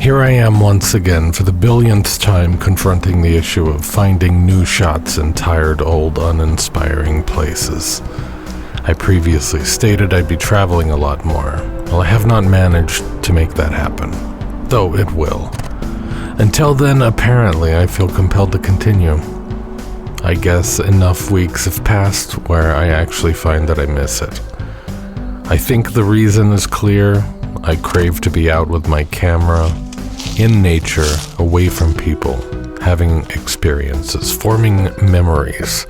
Here I am once again for the billionth time confronting the issue of finding new shots in tired, old, uninspiring places. I previously stated I'd be traveling a lot more. Well, I have not managed to make that happen, though it will. Until then, apparently, I feel compelled to continue. I guess enough weeks have passed where I actually find that I miss it. I think the reason is clear. I crave to be out with my camera, in nature, away from people, having experiences, forming memories,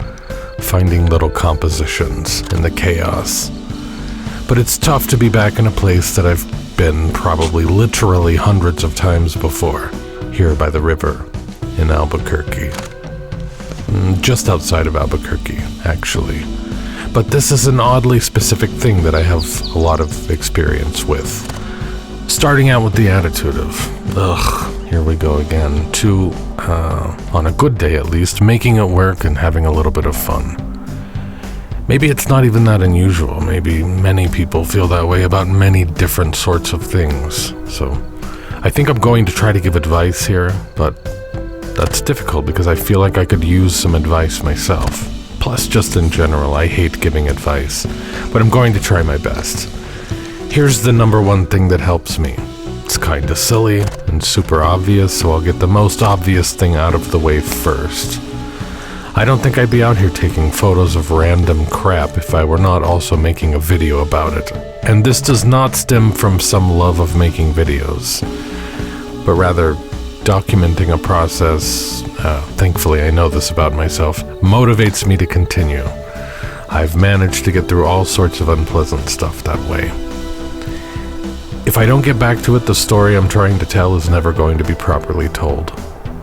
finding little compositions in the chaos. But it's tough to be back in a place that I've been probably literally hundreds of times before, here by the river in Albuquerque. Just outside of Albuquerque, actually. But this is an oddly specific thing that I have a lot of experience with. Starting out with the attitude of, here we go again, to, on a good day at least, making it work and having a little bit of fun. Maybe it's not even that unusual. Maybe many people feel that way about many different sorts of things. So I think I'm going to try to give advice here, but that's difficult because I feel like I could use some advice myself. Plus, just in general, I hate giving advice, but I'm going to try my best. Here's the number one thing that helps me. It's kinda silly and super obvious, so I'll get the most obvious thing out of the way first. I don't think I'd be out here taking photos of random crap if I were not also making a video about it. And this does not stem from some love of making videos, but rather documenting a process, thankfully I know this about myself, motivates me to continue. I've managed to get through all sorts of unpleasant stuff that way. If I don't get back to it, the story I'm trying to tell is never going to be properly told,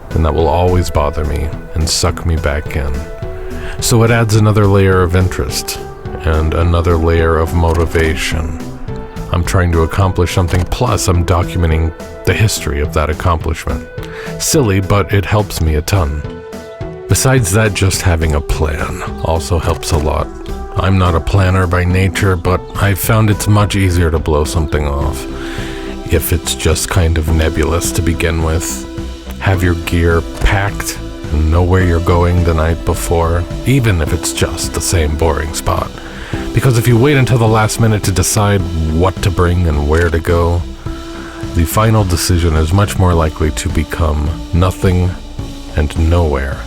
and that will always bother me and suck me back in. So it adds another layer of interest and another layer of motivation. I'm trying to accomplish something, plus I'm documenting the history of that accomplishment. Silly, but it helps me a ton. Besides that, just having a plan also helps a lot. I'm not a planner by nature, but I've found it's much easier to blow something off if it's just kind of nebulous to begin with. Have your gear packed and know where you're going the night before, even if it's just the same boring spot. Because if you wait until the last minute to decide what to bring and where to go, the final decision is much more likely to become nothing and nowhere.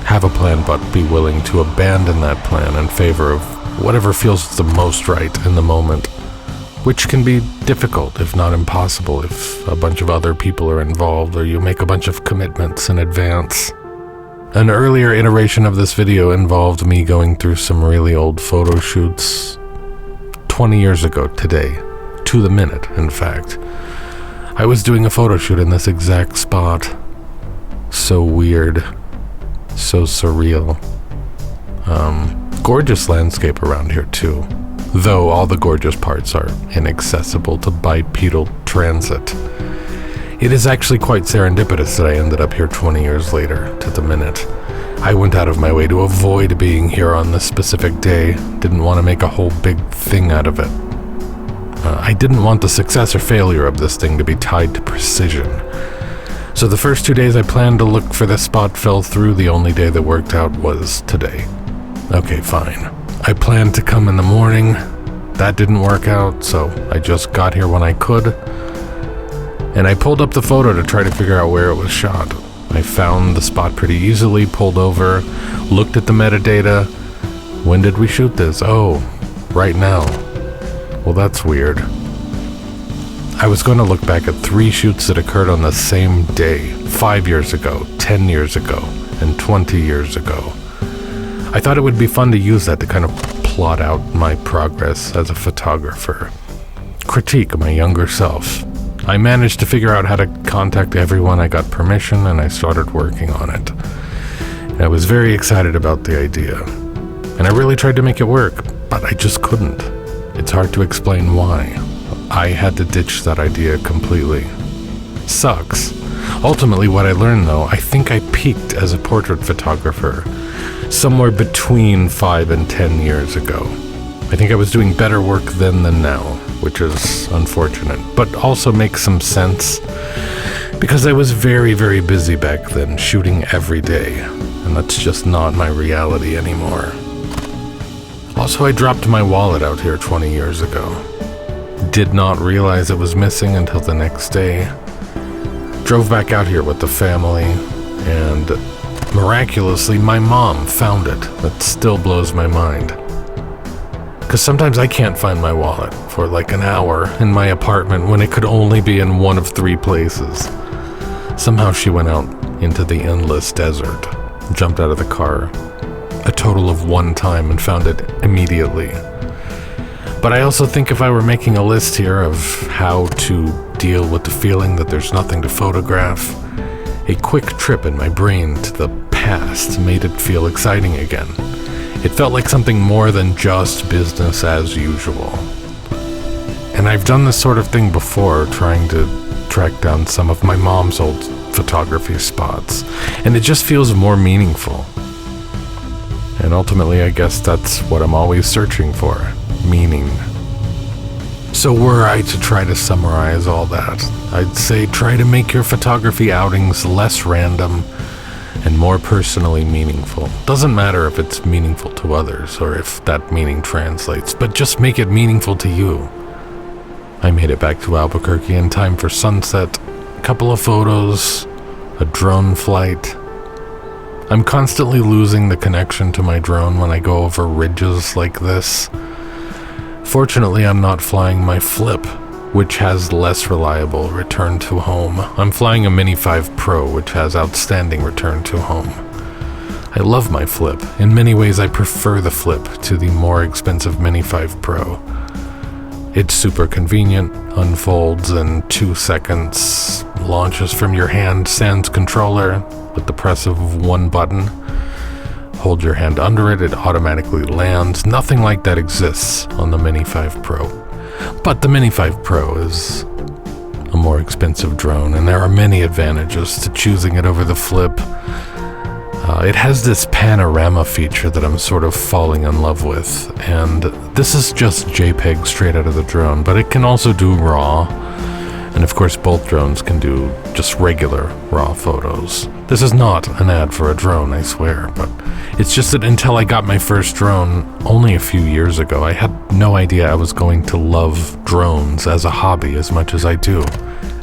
Have a plan, but be willing to abandon that plan in favor of whatever feels the most right in the moment, which can be difficult, if not impossible, if a bunch of other people are involved or you make a bunch of commitments in advance. An earlier iteration of this video involved me going through some really old photo shoots 20 years ago today, to the minute, in fact. I was doing a photo shoot in this exact spot. So weird. So surreal. Gorgeous landscape around here too, though all the gorgeous parts are inaccessible to bipedal transit. It is actually quite serendipitous that I ended up here 20 years later, to the minute. I went out of my way to avoid being here on this specific day, didn't want to make a whole big thing out of it. I didn't want the success or failure of this thing to be tied to precision. So the first 2 days I planned to look for this spot fell through. The only day that worked out was today. Okay, fine. I planned to come in the morning. That didn't work out, so I just got here when I could. And I pulled up the photo to try to figure out where it was shot. I found the spot pretty easily, pulled over, looked at the metadata. When did we shoot this? Oh, right now. Well, that's weird. I was going to look back at 3 shoots that occurred on the same day, 5 years ago, 10 years ago, and 20 years ago. I thought it would be fun to use that to kind of plot out my progress as a photographer, critique my younger self. I managed to figure out how to contact everyone. I got permission and I started working on it. And I was very excited about the idea. And I really tried to make it work, but I just couldn't. It's hard to explain why. I had to ditch that idea completely. Sucks. Ultimately, what I learned though, I think I peaked as a portrait photographer somewhere between 5 and 10 years ago. I think I was doing better work then than now, which is unfortunate, but also makes some sense. because I was very, very busy back then, shooting every day, and that's just not my reality anymore. Also, I dropped my wallet out here 20 years ago. Did not realize it was missing until the next day. Drove back out here with the family, and miraculously, my mom found it. That still blows my mind. Because sometimes I can't find my wallet for like an hour in my apartment when it could only be in one of 3 places. Somehow she went out into the endless desert, jumped out of the car a total of 1 time and found it immediately. But I also think if I were making a list here of how to deal with the feeling that there's nothing to photograph, a quick trip in my brain to the past made it feel exciting again. It felt like something more than just business as usual. And I've done this sort of thing before, trying to track down some of my mom's old photography spots, and it just feels more meaningful. And ultimately, I guess that's what I'm always searching for, meaning. So were I to try to summarize all that, I'd say try to make your photography outings less random and more personally meaningful. Doesn't matter if it's meaningful to others or if that meaning translates, but just make it meaningful to you. I made it back to Albuquerque in time for sunset, a couple of photos, a drone flight. I'm constantly losing the connection to my drone when I go over ridges like this. Fortunately, I'm not flying my Flip, which has less reliable return to home. I'm flying a Mini 5 Pro, which has outstanding return to home. I love my Flip. In many ways, I prefer the Flip to the more expensive Mini 5 Pro. It's super convenient, unfolds in 2 seconds, launches from your hand sans controller with the press of 1 button. Hold your hand under it, it automatically lands. Nothing like that exists on the Mini 5 Pro. But the Mini 5 Pro is a more expensive drone, and there are many advantages to choosing it over the Flip. It has this panorama feature that I'm sort of falling in love with, and this is just JPEG straight out of the drone, but it can also do RAW, and of course both drones can do just regular RAW photos. This is not an ad for a drone, I swear, but it's just that until I got my first drone only a few years ago, I had no idea I was going to love drones as a hobby as much as I do.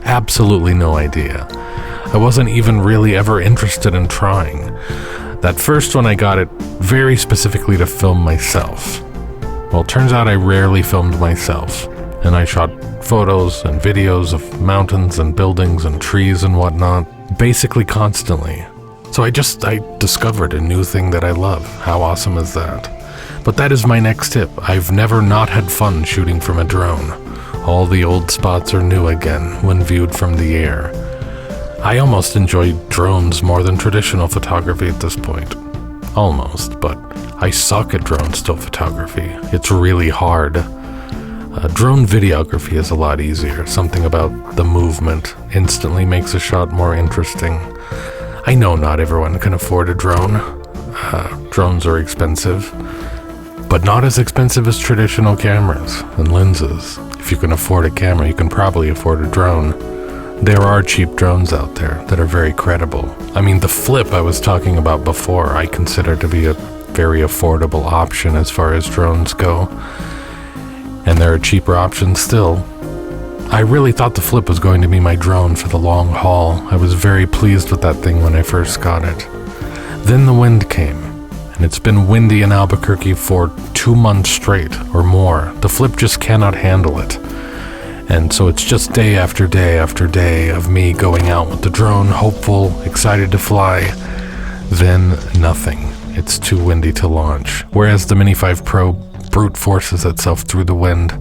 Absolutely no idea. I wasn't even really ever interested in trying. That first one I got it very specifically to film myself. Well, it turns out I rarely filmed myself, and I shot photos and videos of mountains and buildings and trees and whatnot, basically constantly. So I discovered a new thing that I love. How awesome is that? But that is my next tip. I've never not had fun shooting from a drone. All the old spots are new again when viewed from the air. I almost enjoy drones more than traditional photography at this point. Almost, but I suck at drone still photography. It's really hard. Drone videography is a lot easier. Something about the movement instantly makes a shot more interesting. I know not everyone can afford a drone. Drones are expensive, but not as expensive as traditional cameras and lenses. If you can afford a camera, you can probably afford a drone. There are cheap drones out there that are very credible. I mean, the Flip I was talking about before, I consider to be a very affordable option as far as drones go. And there are cheaper options still. I really thought the Flip was going to be my drone for the long haul. I was very pleased with that thing when I first got it. Then the wind came, and it's been windy in Albuquerque for 2 months straight or more. The Flip just cannot handle it. And so it's just day after day after day of me going out with the drone, hopeful, excited to fly. Then nothing. It's too windy to launch. Whereas the Mini 5 Pro brute forces itself through the wind.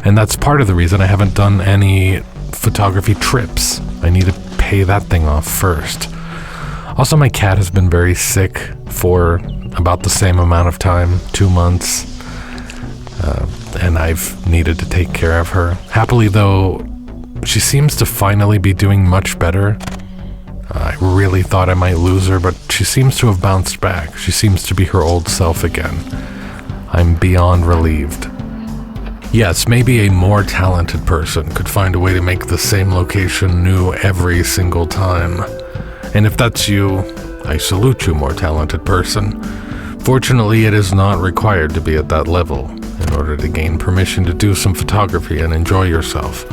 And that's part of the reason I haven't done any photography trips. I need to pay that thing off first. Also, my cat has been very sick for about the same amount of time, 2 months. And I've needed to take care of her. Happily, though, she seems to finally be doing much better. I really thought I might lose her, but she seems to have bounced back. She seems to be her old self again. I'm beyond relieved. Yes, maybe a more talented person could find a way to make the same location new every single time. And if that's you, I salute you, more talented person. Fortunately, it is not required to be at that level in order to gain permission to do some photography and enjoy yourself.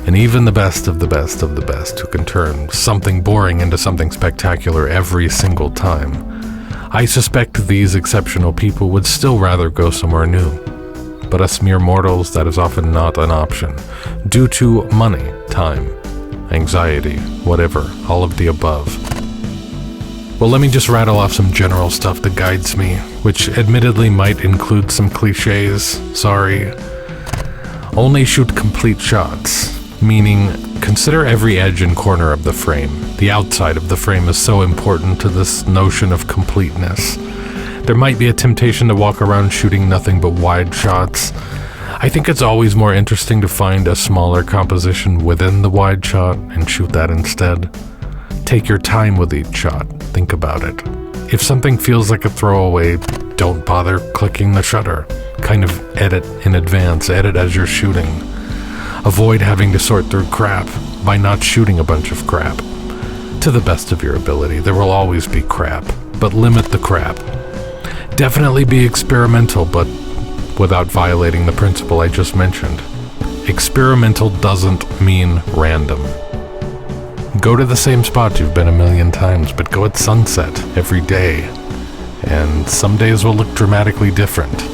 And even the best of the best of the best who can turn something boring into something spectacular every single time, I suspect these exceptional people would still rather go somewhere new. But us mere mortals, that is often not an option, due to money, time, anxiety, whatever, all of the above. Well, let me just rattle off some general stuff that guides me, which admittedly might include some cliches, sorry. Only shoot complete shots, meaning consider every edge and corner of the frame. The outside of the frame is so important to this notion of completeness. There might be a temptation to walk around shooting nothing but wide shots. I think it's always more interesting to find a smaller composition within the wide shot and shoot that instead. Take your time with each shot. Think about it. If something feels like a throwaway, don't bother clicking the shutter. Kind of edit in advance, edit as you're shooting. Avoid having to sort through crap by not shooting a bunch of crap. To the best of your ability, there will always be crap, but limit the crap. Definitely be experimental, but without violating the principle I just mentioned. Experimental doesn't mean random. Go to the same spot you've been a million times, but go at sunset every day. And some days will look dramatically different.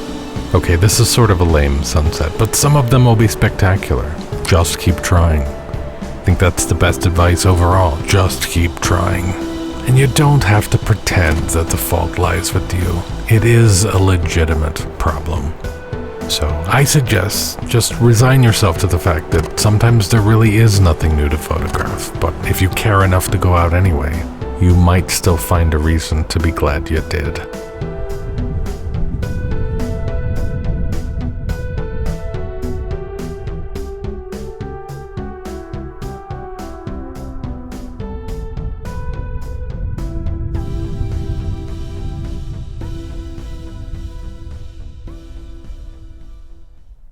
Okay, this is sort of a lame sunset, but some of them will be spectacular. Just keep trying. I think that's the best advice overall. Just keep trying. And you don't have to pretend that the fault lies with you. It is a legitimate problem. So I suggest just resign yourself to the fact that sometimes there really is nothing new to photograph, but if you care enough to go out anyway, you might still find a reason to be glad you did.